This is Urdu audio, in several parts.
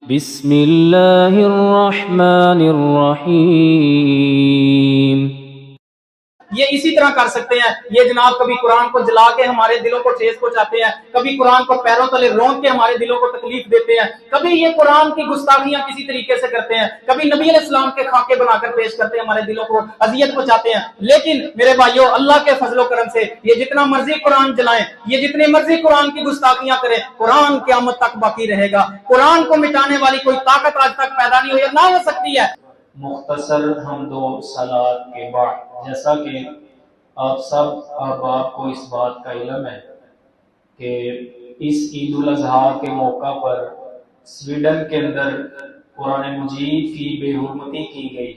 بسم اللہ الرحمن الرحیم۔ یہ اسی طرح کر سکتے ہیں، یہ جناب کبھی قرآن کو جلا کے ہمارے دلوں کو ٹھیس پہنچاتے ہیں، کبھی قرآن کو پیروں تلے رونق کے ہمارے دلوں کو تکلیف دیتے ہیں، کبھی یہ قرآن کی گستاخیاں کسی طریقے سے کرتے ہیں، کبھی نبی علیہ السلام کے خاکے بنا کر پیش کرتے ہیں، ہمارے دلوں کو اذیت پہنچاتے ہیں۔ لیکن میرے بھائیوں، اللہ کے فضل و کرم سے یہ جتنا مرضی قرآن جلائیں، یہ جتنے مرضی قرآن کی گستاخیاں کریں، قرآن قیامت تک باقی رہے گا۔ قرآن کو مٹانے والی کوئی طاقت آج تک پیدا نہیں ہوئی اور نہ ہو سکتی ہے۔ مختصر حمد و صلات کے بعد، جیسا کہ آپ سب احباب کو اس بات کا علم ہے کہ اس عید الاضحیٰ کے موقع پر سویڈن کے اندر قرآن مجید کی بے حرمتی کی گئی۔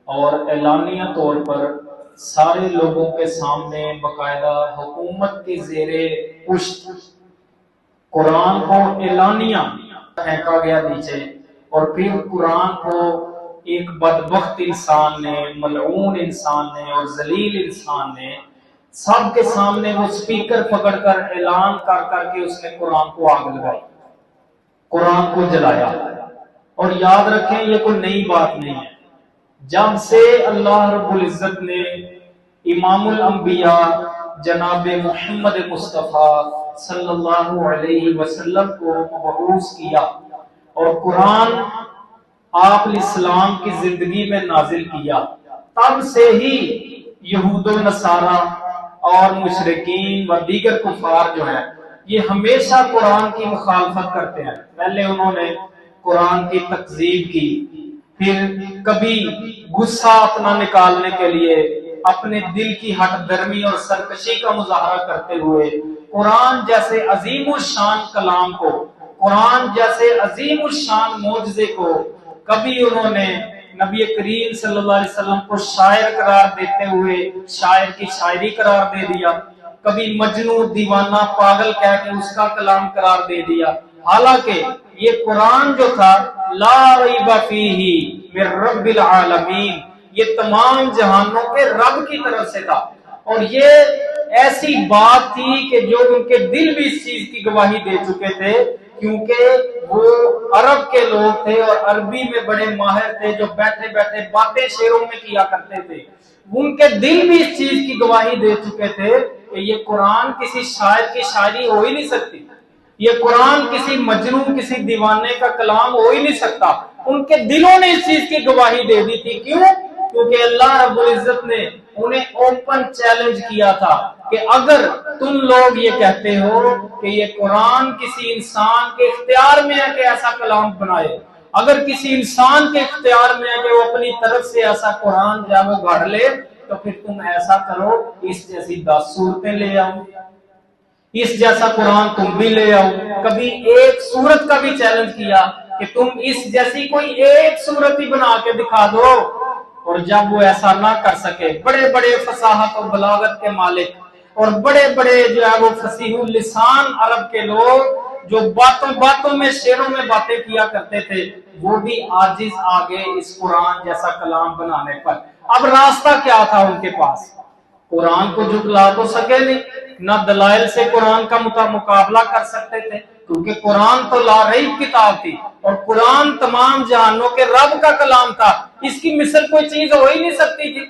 اور اعلانیہ طور پر سارے لوگوں کے سامنے باقاعدہ حکومت کے زیر پشت قرآن کو اعلانیہ پھینکا گیا نیچے، اور پھر قرآن کو ایک بدبخت انسان نے، ملعون انسان نے اور ذلیل انسان نے سب کے سامنے وہ سپیکر پکڑ کر اعلان کر کر کے اس نے قرآن کو آگ لگائی، قرآن کو جلایا۔ اور یاد رکھیں، یہ کوئی نئی بات نہیں ہے۔ جب سے اللہ رب العزت نے امام الانبیاء جناب محمد مصطفیٰ صلی اللہ علیہ وسلم کو مبعوث کیا اور قرآن آپ الاسلام کی زندگی میں نازل کیا، تب سے ہی یہود و نصارہ اور مشرکین و دیگر کفار جو ہیں یہ ہمیشہ قرآن کی مخالفت کرتے ہیں۔ پہلے انہوں نے قرآن کی تکذیب کی، پھر کبھی غصہ اپنا نکالنے کے لیے اپنے دل کی ہٹ درمی اور سرکشی کا مظاہرہ کرتے ہوئے قرآن جیسے عظیم الشان کلام کو، قرآن جیسے عظیم الشان معجزے کو کبھی انہوں نے نبی کریم صلی اللہ علیہ وسلم کو شاعر قرار دیتے ہوئے شاعر کی شاعری قرار دے دیا، کبھی مجنو دیوانہ پاگل کہہ کے اس کا کلام قرار دے دیا، حالانکہ یہ قرآن جو تھا لا ریب فیہ من رب العالمین، یہ تمام جہانوں کے رب کی طرف سے تھا۔ اور یہ ایسی بات تھی کہ جو ان کے دل بھی اس چیز کی گواہی دے چکے تھے، کیونکہ وہ عرب کے لوگ تھے اور عربی میں بڑے ماہر تھے، جو بیٹھے بیٹھے باتیں شعروں میں کیا کرتے تھے۔ ان کے دل بھی اس چیز کی گواہی دے چکے تھے کہ یہ قرآن کسی شاعر کی شاعری ہو ہی نہیں سکتی، یہ قرآن کسی مجنون کسی دیوانے کا کلام ہو ہی نہیں سکتا۔ ان کے دلوں نے اس چیز کی گواہی دے دی تھی۔ کیوں؟ کیونکہ اللہ رب العزت نے انہیں اوپن چیلنج کیا تھا کہ اگر تم لوگ یہ کہتے ہو کہ یہ قرآن کسی انسان کے اختیار میں ہے کہ ایسا کلام بنائے، اگر کسی انسان کے اختیار میں ہے کہ وہ اپنی طرف سے ایسا قرآن جو ہے وہ گھڑ لے، تو پھر تم ایسا کرو، اس جیسی 10 صورتیں لے آؤ، اس جیسا قرآن تم بھی لے آؤ۔ کبھی ایک سورت کا بھی چیلنج کیا کہ تم اس جیسی کوئی ایک سورت ہی بنا کے دکھا دو۔ اور جب وہ ایسا نہ کر سکے، بڑے بڑے فصاحت اور بلاغت کے مالک اور بڑے بڑے جو ہے وہ فصیح اللسان عرب کے لوگ جو باتوں باتوں میں شعروں میں باتیں کیا کرتے تھے، وہ بھی عاجز آگے اس قرآن جیسا کلام بنانے پر۔ اب راستہ کیا تھا ان کے پاس؟ قرآن کو جھٹلا تو سکے نہیں، نہ دلائل سے قرآن کا مقابلہ کر سکتے تھے، کیونکہ قرآن تو لا ریب کتاب تھی اور قرآن تمام جہانوں کے رب کا کلام تھا، اس کی مثل کوئی چیز ہو ہی نہیں سکتی تھی۔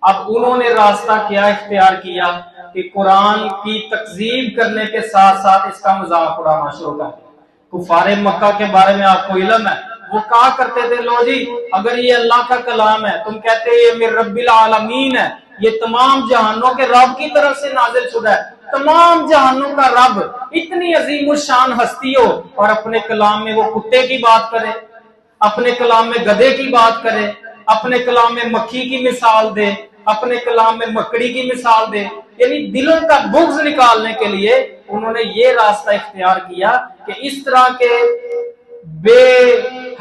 اب انہوں نے راستہ کیا اختیار کیا کہ قرآن کی تکذیب کرنے کے ساتھ ساتھ اس کا مذاق اڑانا شروع کر دیا۔ کفار مکہ کے بارے میں آپ کو علم ہے، وہ کہا کرتے تھے لو جی اگر یہ اللہ کا کلام ہے، تم کہتے یہ من رب العالمین ہے، یہ تمام جہانوں کے رب کی طرف سے نازل شدہ ہے، تمام جہانوں کا رب اتنی عظیم الشان ہستی ہو اور اپنے کلام میں وہ کتے کی بات کرے، اپنے کلام میں گدھے کی بات کرے، اپنے کلام میں مکھی کی مثال دے، اپنے کلام میں مکڑی کی مثال دے. یعنی دلوں کا بغض نکالنے کے لیے انہوں نے یہ راستہ اختیار کیا کہ اس طرح کے بے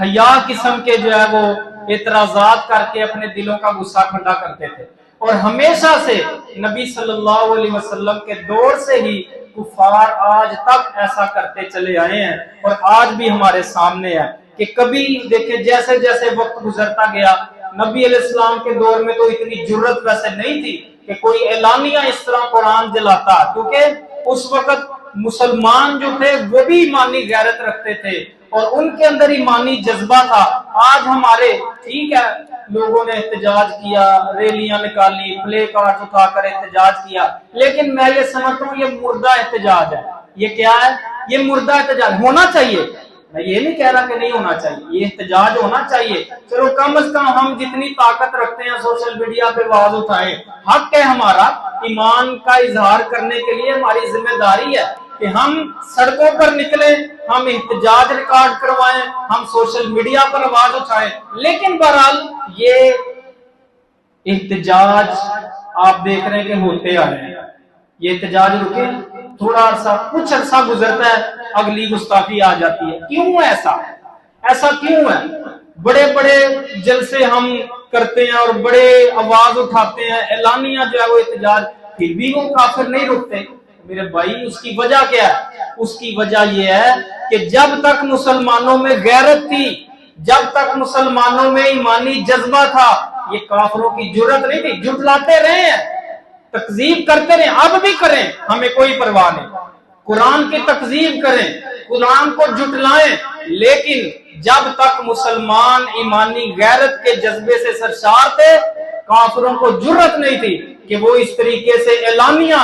حیا قسم کے جو ہے وہ اعتراضات کر کے اپنے دلوں کا غصہ ٹھنڈا کرتے تھے. اور ہمیشہ سے نبی صلی اللہ علیہ وسلم کے دور سے ہی کفار آج تک ایسا کرتے چلے آئے ہیں اور آج بھی ہمارے سامنے ہے کہ کبھی دیکھیں جیسے جیسے وقت گزرتا گیا, نبی علیہ السلام کے دور میں تو اتنی جرت ویسے نہیں تھی کہ کوئی اعلانیہ اس طرح قرآن جلاتا, کیونکہ اس وقت مسلمان جو تھے وہ بھی ایمانی غیرت رکھتے تھے اور ان کے اندر ایمانی جذبہ تھا. آج ہمارے ٹھیک ہے لوگوں نے احتجاج کیا, ریلیاں نکالی, پلے کارڈ اٹھا کر احتجاج کیا, لیکن میں یہ سمجھتا ہوں یہ مردہ احتجاج ہے. یہ کیا ہے؟ یہ مردہ احتجاج. ہونا چاہیے, میں یہ نہیں کہہ رہا کہ نہیں ہونا چاہیے, یہ احتجاج ہونا چاہیے. چلو کم از کم ہم جتنی طاقت رکھتے ہیں سوشل میڈیا پہ آواز اٹھائیں. حق ہے ہمارا, ایمان کا اظہار کرنے کے لیے ہماری ذمہ داری ہے کہ ہم سڑکوں پر نکلیں, ہم احتجاج ریکارڈ کروائیں, ہم سوشل میڈیا پر آواز اٹھائیں. لیکن بہرحال یہ احتجاج آپ دیکھ رہے ہیں کہ ہوتے آ رہے ہیں. یہ احتجاج رکے, تھوڑا عرصہ کچھ عرصہ گزرتا ہے, اگلی گستاخی آ جاتی ہے. کیوں ایسا؟ ایسا کیوں ہے؟ بڑے بڑے جلسے ہم کرتے ہیں اور بڑے آواز اٹھاتے ہیں, اعلانیہ جو ہے وہ احتجاج, پھر بھی وہ کافر نہیں رکتے. میرے بھائی اس کی وجہ کیا ہے؟ اس کی وجہ یہ ہے کہ جب تک مسلمانوں میں غیرت تھی, جب تک مسلمانوں میں ایمانی جذبہ تھا, یہ کافروں کی جرت نہیں تھی. جھٹلاتے رہے ہیں, تکذیب کرتے رہے, اب بھی کریں, ہمیں کوئی پرواہ نہیں. قرآن کی تکذیب کریں, قرآن کو جھٹلائیں, لیکن جب تک مسلمان ایمانی غیرت کے جذبے سے سرشار تھے, کافروں کو جرت نہیں تھی کہ وہ اس طریقے سے اعلانیہ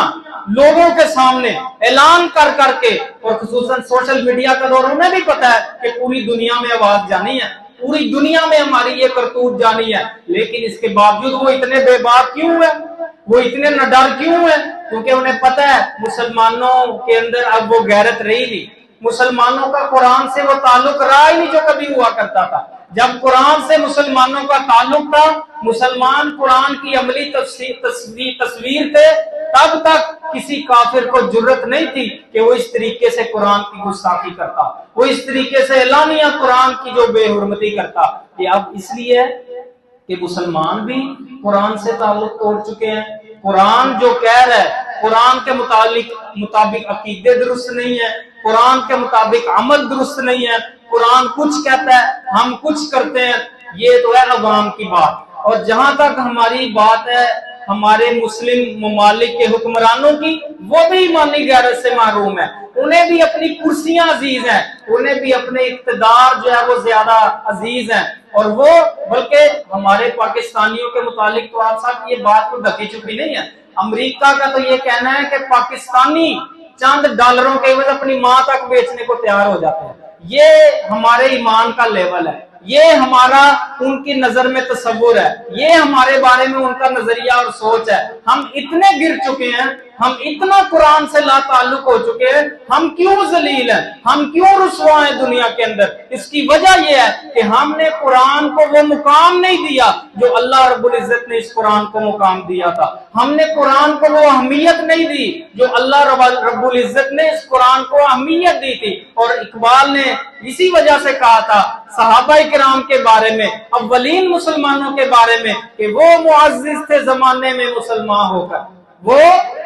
لوگوں کے سامنے اعلان کر کر کے, اور خصوصاً سوشل میڈیا کا دور, انہیں بھی پتا ہے کہ پوری دنیا میں آواز جانی ہے, پوری دنیا میں ہماری یہ کرتوت جانی ہے, لیکن اس کے باوجود وہ اتنے بے باک کیوں ہیں, وہ اتنے نڈر کیوں ہیں؟ کیونکہ انہیں پتا ہے مسلمانوں کے اندر اب وہ غیرت رہی نہیں, مسلمانوں کا قرآن سے وہ تعلق رہا ہی نہیں جو کبھی ہوا کرتا تھا. جب قرآن سے مسلمانوں کا تعلق تھا, مسلمان قرآن کی عملی تصویر تھے, تب تک کسی کافر کو جرت نہیں تھی کہ وہ اس طریقے سے قرآن کی گستاخی کرتا, وہ اس طریقے سے اعلانیہ قرآن کی جو بے حرمتی کرتا. یہ اب اس لیے کہ مسلمان بھی قرآن سے تعلق توڑ چکے ہیں. قرآن جو کہہ رہا ہے, قرآن کے مطابق عقیدے درست نہیں ہے, قرآن کے مطابق عمل درست نہیں ہے, قرآن کچھ کہتا ہے ہم کچھ کرتے ہیں. یہ تو ہے عوام کی بات. اور جہاں تک ہماری بات ہے ہمارے مسلم ممالک کے حکمرانوں کی, وہ بھی ایمانی غیرت سے محروم ہے. انہیں بھی اپنی کرسیاں عزیز ہیں, انہیں بھی اپنے اقتدار جو ہے وہ زیادہ عزیز ہیں, اور وہ بلکہ ہمارے پاکستانیوں کے متعلق تو آپ صاحب یہ بات کو ڈھکی چھپی نہیں ہے. امریکہ کا تو یہ کہنا ہے کہ پاکستانی چند ڈالروں کے عوض اپنی ماں تک بیچنے کو تیار ہو جاتے ہیں. یہ ہمارے ایمان کا لیول ہے, یہ ہمارا ان کی نظر میں تصور ہے, یہ ہمارے بارے میں ان کا نظریہ اور سوچ ہے. ہم اتنے گر چکے ہیں, ہم اتنا قرآن سے لا تعلق ہو چکے ہیں, ہم کیوں ذلیل ہیں, ہم کیوں رسوا ہیں دنیا کے اندر؟ اس کی وجہ یہ ہے کہ ہم نے قرآن کو وہ مقام نہیں دیا جو اللہ رب العزت نے اس قرآن کو مقام دیا تھا. ہم نے قرآن کو وہ اہمیت نہیں دی جو اللہ رب العزت نے اس قرآن کو اہمیت دی تھی. اور اقبال نے اسی وجہ سے کہا تھا صحابہ کرام کے بارے میں, اولین مسلمانوں کے بارے میں, کہ وہ معزز تھے زمانے میں مسلمان ہو کر, وہ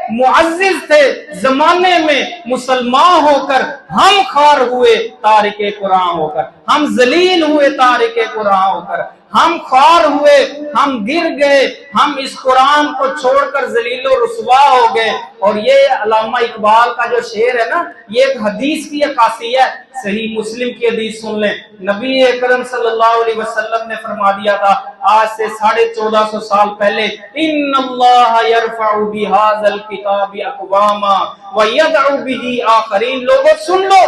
معزز تھے زمانے میں مسلمان ہو کر, ہم خار ہوئے تارک قرآن ہو کر, ہم ذلیل ہوئے تارک قرآن ہو کر, ہم خوار ہوئے, ہم گر گئے, ہم اس قرآن کو چھوڑ کر ذلیل و رسوا ہو گئے. اور یہ علامہ اقبال کا جو شعر ہے نا, یہ ایک حدیث کی عکاسی ہے. صحیح مسلم کی حدیث سن لیں, نبی اکرم صلی اللہ علیہ وسلم نے فرما دیا تھا آج سے 1450 سال پہلے, ان اللہ یرفع بہذا الکتاب اقواما ویدع بہ آخرین. لوگوں سن لو,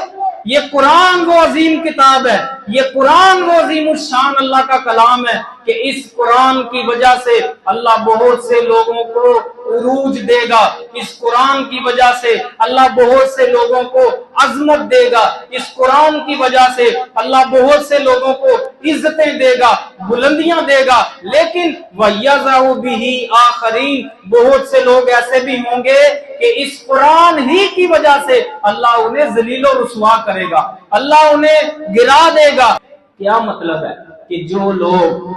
یہ قرآن وہ عظیم کتاب ہے, یہ قرآن وہ عظیم الشان اللہ کا کلام ہے کہ اس قرآن کی وجہ سے اللہ بہت سے لوگوں کو عروج دے گا, اس قرآن کی وجہ سے اللہ بہت سے لوگوں کو عظمت دے گا, اس قرآن کی وجہ سے اللہ بہت سے لوگوں کو عزتیں دے گا, بلندیاں دے گا. لیکن وَيَذَرُ بِهِ آخَرِينَ, بہت سے لوگ ایسے بھی ہوں گے کہ اس قرآن ہی کی وجہ سے اللہ انہیں ذلیل و رسوا کرے گا, اللہ انہیں گرا دے گا. کیا مطلب ہے کہ جو لوگ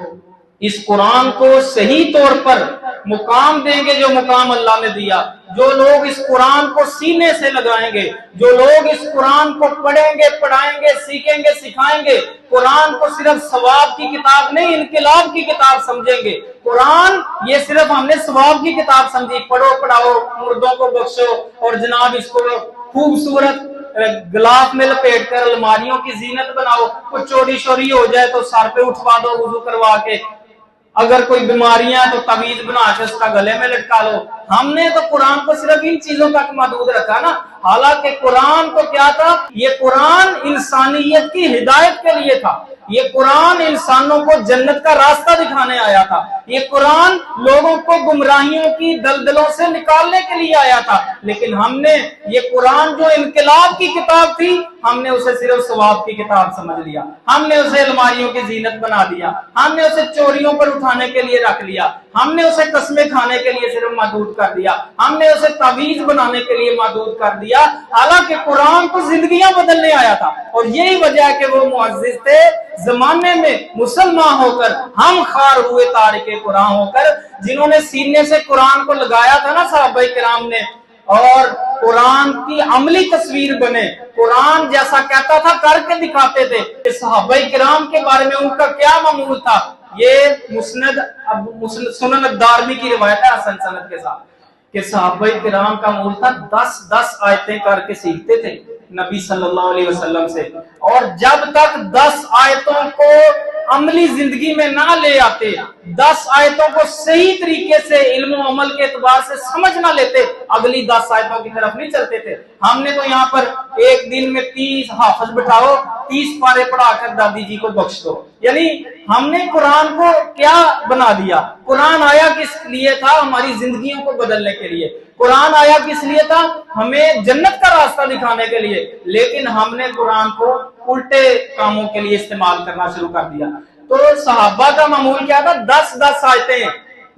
اس قرآن کو صحیح طور پر مقام دیں گے, جو مقام اللہ نے دیا, جو لوگ اس قرآن کو سینے سے لگائیں گے, جو لوگ اس قرآن کو پڑھیں گے, پڑھائیں گے, سیکھیں گے, سکھائیں گے, قرآن کو صرف ثواب کی کتاب نہیں انقلاب کی کتاب سمجھیں گے. قرآن یہ صرف ہم نے ثواب کی کتاب سمجھی, پڑھو پڑھاؤ, مردوں کو بخشو اور جناب اس کو خوبصورت غلاف میں لپیٹ کر الماریوں کی زینت بناؤ, کچھ چوری شوری ہو جائے تو سر پہ اٹھوا دو وضو کروا کے, اگر کوئی بیماریاں تو تعویذ بنا کے اس کا گلے میں لٹکا لو. ہم نے تو قرآن کو صرف ان چیزوں تک محدود رکھا نا, حالانکہ قرآن کو کیا تھا, یہ قرآن انسانیت کی ہدایت کے لیے تھا, یہ قرآن انسانوں کو جنت کا راستہ دکھانے آیا تھا, یہ قرآن لوگوں کو گمراہیوں کی دلدلوں سے نکالنے کے لیے آیا تھا. لیکن ہم نے یہ قرآن جو انقلاب کی کتاب تھی, ہم نے اسے صرف ثواب کی کتاب سمجھ لیا, ہم نے اسے الماریوں کی زینت بنا دیا, ہم نے اسے چوریوں پر اٹھانے کے لیے رکھ لیا, ہم نے اسے قسمیں کھانے کے لیے صرف محدود کر دیا, ہم نے اسے تعویذ بنانے کے لیے محدود کر دیا. حالانکہ قرآن تو زندگیاں بدلنے آیا تھا, اور یہی وجہ ہے کہ وہ معزز تھے زمانے میں مسلمان ہو کر, ہم خار ہوئے تارک قرآن ہو کر, جنہوں نے سینے سے قرآن کو لگایا تھا نا صحابہ کرام نے, اور قرآن کی عملی تصویر بنے, قرآن جیسا کہتا تھا کر کے دکھاتے تھے. کہ صحابہ کرام کے بارے میں ان کا کیا معمول تھا, یہ سنن الدارمی کی روایت ہے حسن سند کے ساتھ, کہ صحابہ کرام کا معمول تھا 10 آیتیں کر کے سیکھتے تھے نبی صلی اللہ علیہ وسلم سے, اور جب تک 10 آیتوں کو عملی زندگی میں نہ لے آتے, 10 آیتوں کو صحیح طریقے سے علم و عمل کے اعتبار سے سمجھ نہ لیتے, اگلی 10 آیتوں کی طرف نہیں چلتے تھے. ہم نے تو یہاں پر ایک دن میں 30 حافظ بٹھاؤ, 30 پارے پڑھا کر دادی جی کو بخش دو. یعنی ہم نے قرآن کو کیا بنا دیا, قرآن آیا کس لیے تھا, ہماری زندگیوں کو بدلنے کے لیے. قرآن آیا کس لیے تھا, ہمیں جنت کا راستہ دکھانے کے لیے. لیکن ہم نے قرآن کو الٹے کاموں کے لیے استعمال کرنا شروع کر دیا. تو صحابہ کا معمول کیا تھا, 10 آیتیں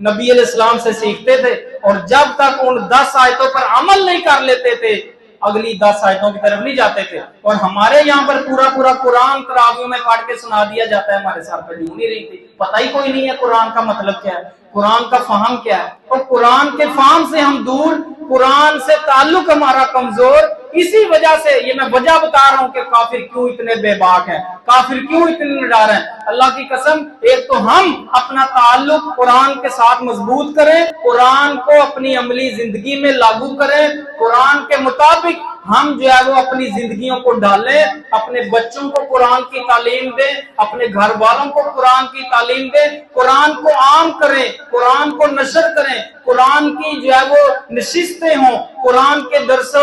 نبی علیہ السلام سے سیکھتے تھے, اور جب تک ان 10 آیتوں پر عمل نہیں کر لیتے تھے, اگلی 10 آیتوں کی طرف نہیں جاتے تھے. اور ہمارے یہاں پر پورا قرآن تراویحوں میں پڑھ کے سنا دیا جاتا ہے, ہمارے ساتھ پڑھی نہیں رہی تھی, پتہ ہی کوئی نہیں ہے قرآن کا مطلب کیا ہے, قرآن کا فہم کیا ہے. اور قرآن کے فہم سے ہم دور, قرآن سے تعلق ہمارا کمزور. اسی وجہ سے یہ میں وجہ بتا رہا ہوں کہ کافر کیوں اتنے بے باک ہیں, کافر کیوں اتنے نڈر ہیں. اللہ کی قسم, ایک تو ہم اپنا تعلق قرآن کے ساتھ مضبوط کریں, قرآن کو اپنی عملی زندگی میں لاگو کریں, قرآن کے مطابق ہم جو ہے وہ اپنی زندگیوں کو ڈالیں, اپنے بچوں کو قرآن کی تعلیم دیں, اپنے گھر والوں کو قرآن کی تعلیم دیں, قرآن کو عام کریں, قرآن کو نشر کریں, قرآن کی جو ہے وہ نشستیں ہوں, قرآن کے درس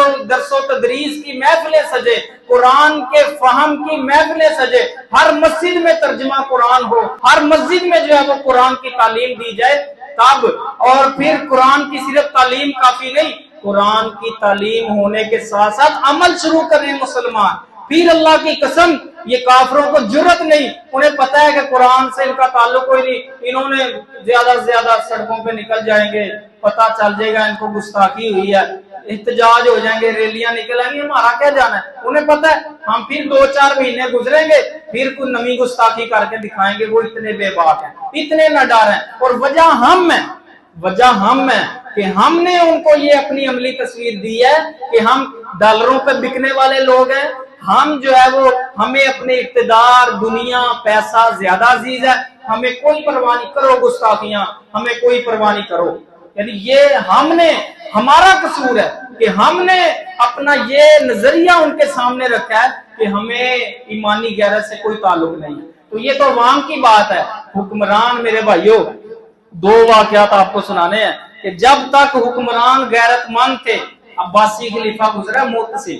و تدریس کی محفلیں سجے, قرآن کے فہم کی محفلیں سجے, ہر مسجد میں ترجمہ قرآن ہو, ہر مسجد میں جو ہے وہ قرآن کی تعلیم دی جائے تب. اور پھر قرآن کی صرف تعلیم کافی نہیں, قرآن کی تعلیم ہونے کے ساتھ ساتھ عمل شروع کریں مسلمان. پھر اللہ کی قسم یہ کافروں کو جرت نہیں, انہیں پتا ہے کہ قرآن سے ان کا تعلق کوئی نہیں, انہوں نے زیادہ سے زیادہ سڑکوں پہ نکل جائیں گے, پتہ چل جائے گا ان کو گستاخی ہوئی ہے, احتجاج ہو جائیں گے, ریلیاں نکل آئیں گی, ہمارا کیا جانا ہے. انہیں پتا ہے ہم پھر 2-4 مہینے گزریں گے, پھر کوئی نمی گستاخی کر کے دکھائیں گے. وہ اتنے بے باک ہیں, اتنے نڈر ہیں, اور وجہ ہم ہیں کہ ہم نے ان کو یہ اپنی عملی تصویر دی ہے کہ ہم ڈالروں پہ بکنے والے لوگ ہیں, ہم جو ہے وہ ہمیں اپنے اقتدار, دنیا, پیسہ زیادہ عزیز ہے, ہمیں کوئی پرواہ نہیں, کرو گستاخیاں, ہمیں کوئی پرواہ نہیں کرو. یعنی یہ ہمارا قصور ہے کہ ہم نے اپنا یہ نظریہ ان کے سامنے رکھا ہے کہ ہمیں ایمانی غیرت سے کوئی تعلق نہیں. تو یہ تو عوام کی بات ہے. حکمران میرے بھائیوں, 2 واقعات آپ کو سنانے ہیں کہ جب تک حکمران غیرت مند تھے, عباسی خلیفہ گزرا معتصم,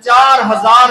4000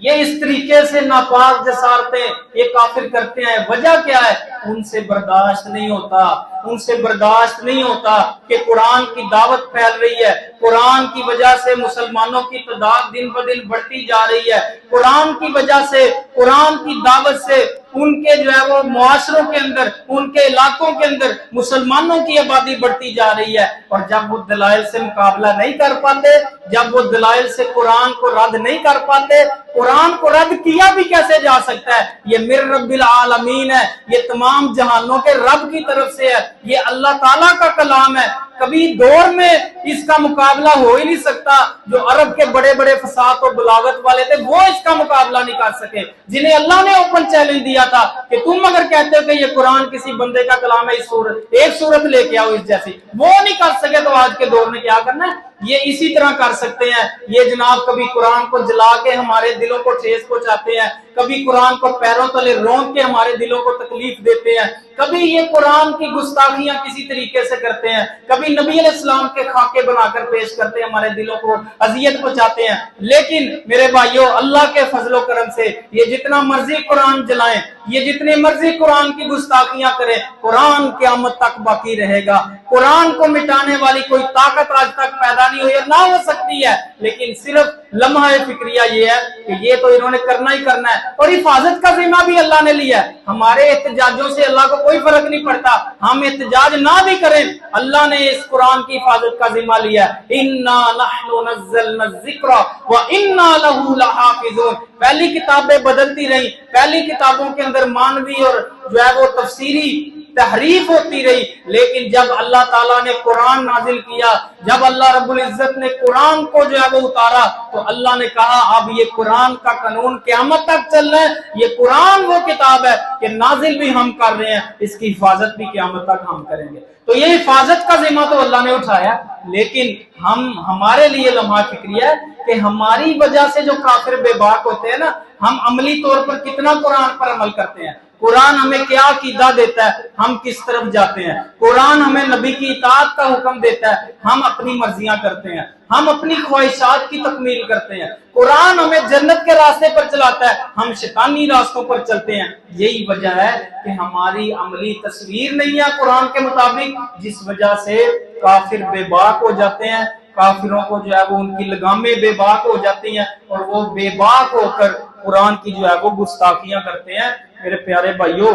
یہ اس طریقے سے ناپاک جسارتیں یہ کافر کرتے ہیں، وجہ کیا ہے؟ ان سے برداشت نہیں ہوتا، ان سے برداشت نہیں ہوتا کہ قرآن کی دعوت پھیل رہی ہے، قرآن کی وجہ سے مسلمانوں کی تعداد دن بدن بڑھتی جا رہی ہے، قرآن کی وجہ سے، قرآن کی دعوت سے ان کے جو ہے وہ معاشروں کے اندر، ان کے علاقوں کے اندر مسلمانوں کی آبادی بڑھتی جا رہی ہے۔ اور جب وہ دلائل سے مقابلہ نہیں کر پاتے، جب وہ دلائل سے قرآن کو رد نہیں کر پاتے، قرآن کو رد کیا بھی کیسے جا سکتا ہے؟ یہ من رب العالمین ہے، یہ تمام جہانوں کے رب کی طرف سے ہے، یہ اللہ تعالیٰ کا کلام ہے، کبھی دور میں اس کا مقابلہ ہو ہی نہیں سکتا۔ جو عرب کے بڑے بڑے فصاحت و بلاغت والے تھے وہ اس کا مقابلہ نہیں کر سکے، جنہیں اللہ نے اوپن چیلنج دیا تھا کہ تم اگر کہتے ہو کہ یہ قرآن کسی بندے کا کلام ہے، اس صورت ایک صورت لے کے آؤ اس جیسی، وہ نہیں کر سکے، تو آج کے دور میں کیا کرنا ہے؟ یہ اسی طرح کر سکتے ہیں۔ یہ جناب کبھی قرآن کو جلا کے ہمارے دلوں کو ٹھیس پہنچاتے ہیں، کبھی قرآن کو پیروں تلے رونق کے ہمارے دلوں کو تکلیف دیتے ہیں، کبھی یہ قرآن کی گستاخیاں کسی طریقے سے کرتے ہیں، کبھی نبی علیہ السلام کے خاکے بنا کر پیش کرتے ہیں، ہمارے دلوں کو اذیت پہنچاتے ہیں۔ لیکن میرے بھائیوں، اللہ کے فضل و کرم سے یہ جتنا مرضی قرآن جلائیں، یہ جتنے مرضی قرآن کی گستاخیاں کریں، قرآن قیامت تک باقی رہے گا۔ قرآن کو مٹانے والی کوئی طاقت آج تک پیدا نہیں ہوئی اور نہ ہو سکتی ہے، لیکن صرف لمحہ فکریہ یہ ہے کہ یہ تو انہوں نے کرنا ہی کرنا ہے، اور حفاظت کا ذمہ بھی اللہ نے لیا ہے۔ ہمارے احتجاجوں سے اللہ کو کوئی فرق نہیں پڑتا، ہم احتجاج نہ بھی کریں، اللہ نے اس قرآن کی حفاظت کا ذمہ لیا ہے۔ اِنَّا نَحْنُ نَزَّلْنَا الذِّكْرَ وَإِنَّا لَهُ لَحَافِظُونَ۔ پہلی کتابیں بدلتی رہیں، پہلی کتابوں کے اندر مانوی اور جو ہے وہ تفسیری تحریف ہوتی رہی، لیکن جب اللہ تعالیٰ نے قرآن نازل کیا، جب اللہ رب العزت نے قرآن کو جو ہے وہ اتارا، تو اللہ نے کہا اب یہ قرآن کا قانون قیامت تک چل رہا ہے، یہ قرآن وہ کتاب ہے کہ نازل بھی ہم کر رہے ہیں، اس کی حفاظت بھی قیامت تک ہم کریں گے۔ تو یہ حفاظت کا ذمہ تو اللہ نے اٹھایا، لیکن ہمارے لیے لمحہ فکریہ ہے کہ ہماری وجہ سے جو کافر بے باک ہوتے ہیں نا، ہم عملی طور پر کتنا قرآن پر عمل کرتے ہیں، قرآن ہمیں کیا عقیدہ دیتا ہے، ہم کس طرف جاتے ہیں، قرآن ہمیں نبی کی اطاعت کا حکم دیتا ہے، ہم اپنی مرضیاں کرتے ہیں، ہم اپنی خواہشات کی تکمیل کرتے ہیں، قرآن ہمیں جنت کے راستے پر چلاتا ہے، ہم شیطانی راستوں پر چلتے ہیں۔ یہی وجہ ہے کہ ہماری عملی تصویر نہیں ہے قرآن کے مطابق، جس وجہ سے کافر بے باک ہو جاتے ہیں، کافروں کو جو ہے وہ ان کی لگامیں بے باک ہو جاتی ہیں، اور وہ بے باک ہو کر قرآن کی جو ہے وہ گستاخیاں کرتے ہیں۔ میرے پیارے بھائیوں،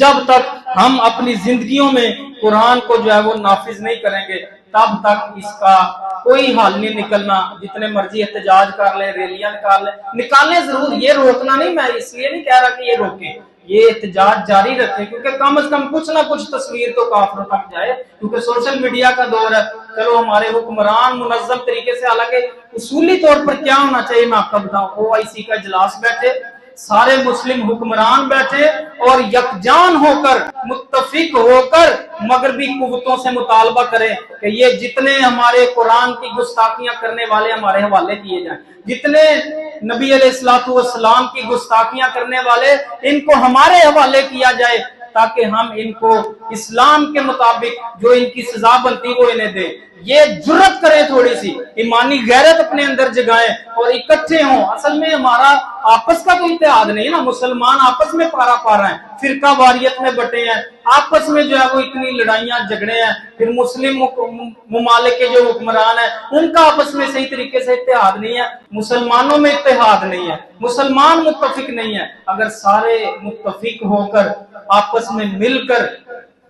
جب تک ہم اپنی زندگیوں میں قرآن کو جو ہے وہ نافذ نہیں کریں گے، تب تک اس کا کوئی حل نہیں نکلنا۔ جتنے مرضی احتجاج کر لیں، ریلیاں نکالیں ضرور، یہ روکنا نہیں، میں اس لیے نہیں کہہ رہا کہ یہ روکیں، یہ احتجاج جاری رکھیں، کیونکہ کم از کم کچھ نہ کچھ تصویر تو کافروں تک جائے، کیونکہ سوشل میڈیا کا دور ہے۔ چلو ہمارے حکمران منظم طریقے سے، حالانکہ اصولی طور پر کیا ہونا چاہیے میں آپ کو بتاؤں، OIC کا اجلاس بیٹھے، سارے مسلم حکمران بیٹھے اور یکجان ہو کر، متفق ہو کر مغربی قوتوں سے مطالبہ کریں کہ یہ جتنے ہمارے قرآن کی گستاخیاں کرنے والے ہمارے حوالے کیے جائیں، جتنے نبی علیہ السلام کی گستاخیاں کرنے والے ان کو ہمارے حوالے کیا جائے، تاکہ ہم ان کو اسلام کے مطابق جو ان کی سزا بنتی وہ انہیں دیں۔ یہ جرت کریں، تھوڑی سی ایمانی غیرت اپنے اندر جگائیں اور اکٹھے ہوں۔ اصل میں ہمارا آپس کا کوئی اتحاد نہیں ہے نا، مسلمان آپس میں پارا پارا ہیں، فرقہ واریت میں بٹے ہیں، آپس میں جو ہے وہ اتنی لڑائیاں جھگڑے ہیں، پھر مسلم ممالک کے جو حکمران ہیں ان کا آپس میں صحیح طریقے سے اتحاد نہیں ہے، مسلمانوں میں اتحاد نہیں ہے، مسلمان متفق نہیں ہے۔ اگر سارے متفق ہو کر آپس میں مل کر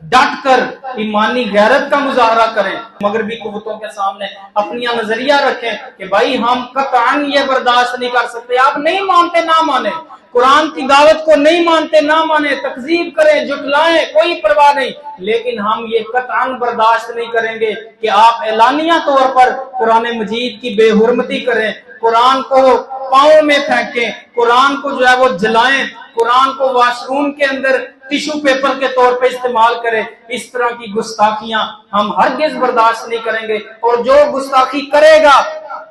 ڈٹ کر ایمانی غیرت کا مظاہرہ کریں، مغربی قوتوں کے سامنے اپنی نظریہ رکھیں کہ بھائی ہم قطعاً یہ برداشت نہیں کر سکتے، آپ نہیں مانتے نہ مانیں، قرآن کی دعوت کو نہیں مانتے نہ مانیں، تکذیب کریں، جھٹلائیں، کوئی پرواہ نہیں، لیکن ہم یہ قطعاً برداشت نہیں کریں گے کہ آپ اعلانیہ طور پر قرآن مجید کی بے حرمتی کریں، قرآن کو پاؤں میں پھینکیں، قرآن کو جو ہے وہ جلائیں، قرآن کو واش روم کے اندر ٹیشو پیپر کے طور پہ استعمال کرے۔ اس طرح کی گستاخیاں ہم ہرگز برداشت نہیں کریں گے، اور جو گستاخی کرے گا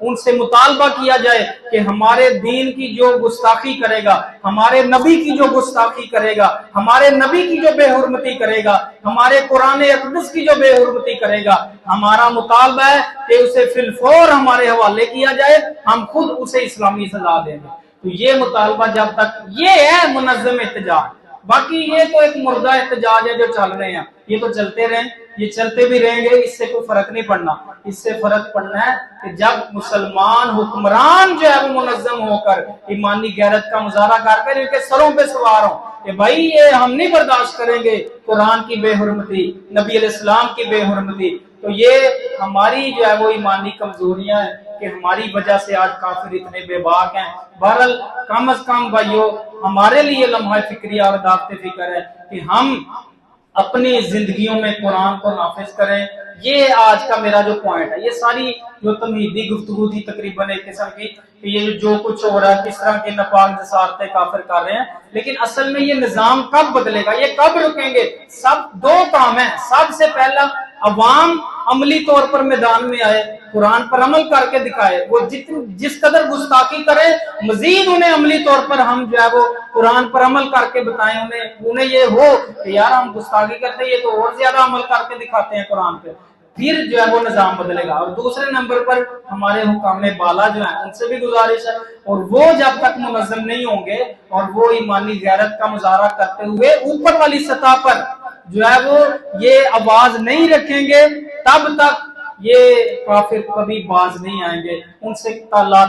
ان سے مطالبہ کیا جائے کہ ہمارے دین کی جو گستاخی کرے گا، ہمارے نبی کی جو گستاخی کرے گا، ہمارے نبی کی جو بے حرمتی کرے گا، ہمارے قرآن اقدس کی جو بے حرمتی کرے گا، ہمارا مطالبہ ہے کہ اسے فی الفور ہمارے حوالے کیا جائے، ہم خود اسے اسلامی سزا دیں گے۔ تو یہ مطالبہ جب تک یہ ہے منظم احتجاج، باقی یہ تو ایک مردہ احتجاج ہے جو چل رہے ہیں، یہ تو چلتے رہیں، یہ چلتے بھی رہیں گے، اس سے کوئی فرق نہیں پڑنا۔ اس سے فرق پڑنا ہے کہ جب مسلمان حکمران جو ہے وہ منظم ہو کر ایمانی غیرت کا مظاہرہ کر کر ان کے سروں پہ سوار ہوں کہ بھائی یہ ہم نہیں برداشت کریں گے قرآن کی بے حرمتی، نبی علیہ السلام کی بے حرمتی، تو یہ ہماری جو ہے وہ ایمانی کمزوریاں ہیں کہ ہماری وجہ سے آج کافر اتنے بے باک ہیں۔ بہرحال کم از کم بھائیو ہمارے لیے لمحہ فکریہ اور دعوت فکر ہے کہ ہم اپنی زندگیوں میں قرآن کو نافذ کریں۔ یہ آج کا میرا جو پوائنٹ ہے، یہ ساری جو تمہیدی گفتگو تھی تقریباً ایک قسم کی کہ یہ جو کچھ ہو رہا ہے کس طرح کے ناپاک جسارتیں کافر کر رہے ہیں، لیکن اصل میں یہ نظام کب بدلے گا، یہ کب رکیں گے؟ سب دو کام ہیں۔ سب سے پہلا عوام عملی طور پر میدان میں آئے، قرآن پر عمل کر کے دکھائے، وہ جس قدر گستاخی کرے مزید انہیں عملی طور پر ہم جو ہے وہ قرآن پر عمل کر کے بتائیں، انہیں یہ ہو کہ یار ہم گستاخی کرتے ہیں، یہ تو اور زیادہ عمل کر کے دکھاتے ہیں قرآن پہ، پھر جو ہے وہ نظام بدلے گا۔ اور دوسرے نمبر پر ہمارے حکام بالا جو ہیں ان سے بھی گزارش ہے، اور وہ جب تک منظم نہیں ہوں گے اور وہ ایمانی غیرت کا مظاہرہ کرتے ہوئے اوپر والی سطح پر جو ہے وہ یہ آواز نہیں رکھیں گے، تب تک یہ کافر کبھی باز نہیں آئیں گے۔ ان سے لا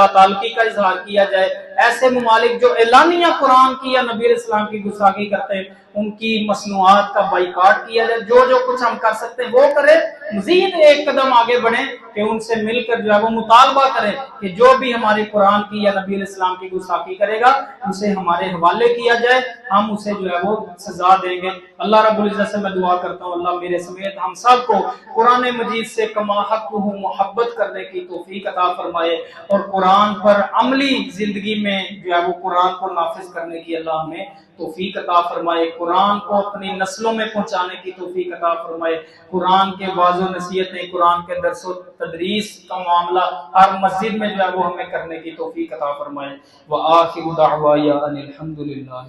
تعلقی کا اظہار کیا جائے، ایسے ممالک جو اعلانیہ قرآن کی یا نبی علیہ السلام کی گستاخی کرتے ہیں ان کی مصنوعات کا بائیکاٹ کیا جائے، جو کچھ ہم کر سکتے ہیں وہ کریں، مزید ایک قدم آگے بڑھیں کہ ان سے مل کر جو ہے وہ مطالبہ کریں کہ جو بھی ہماری قرآن کی یا نبی علیہ السلام کی گستاخی کرے گا اسے ہمارے حوالے کیا جائے، ہم اسے جو ہے وہ سزا دیں گے۔ اللہ رب العزت سے میں دعا کرتا ہوں اللہ میرے سمیت ہم سب کو قرآن مجید سے کما حق محبت کرنے کی توفیق عطا فرمائے، اور قرآن پر عملی زندگی میں جو ہے وہ قرآن کو نافذ کرنے کی اللہ ہمیں توفیق عطا فرمائے، قرآن کو اپنی نسلوں میں پہنچانے کی توفیق عطا فرمائے، قرآن کے واعظ و نصیحتیں، قرآن کے درس و تدریس کا معاملہ ہر مسجد میں جو ہے وہ ہمیں کرنے کی توفیق عطا فرمائے۔ وآخر دعوایا ان الحمد للہ۔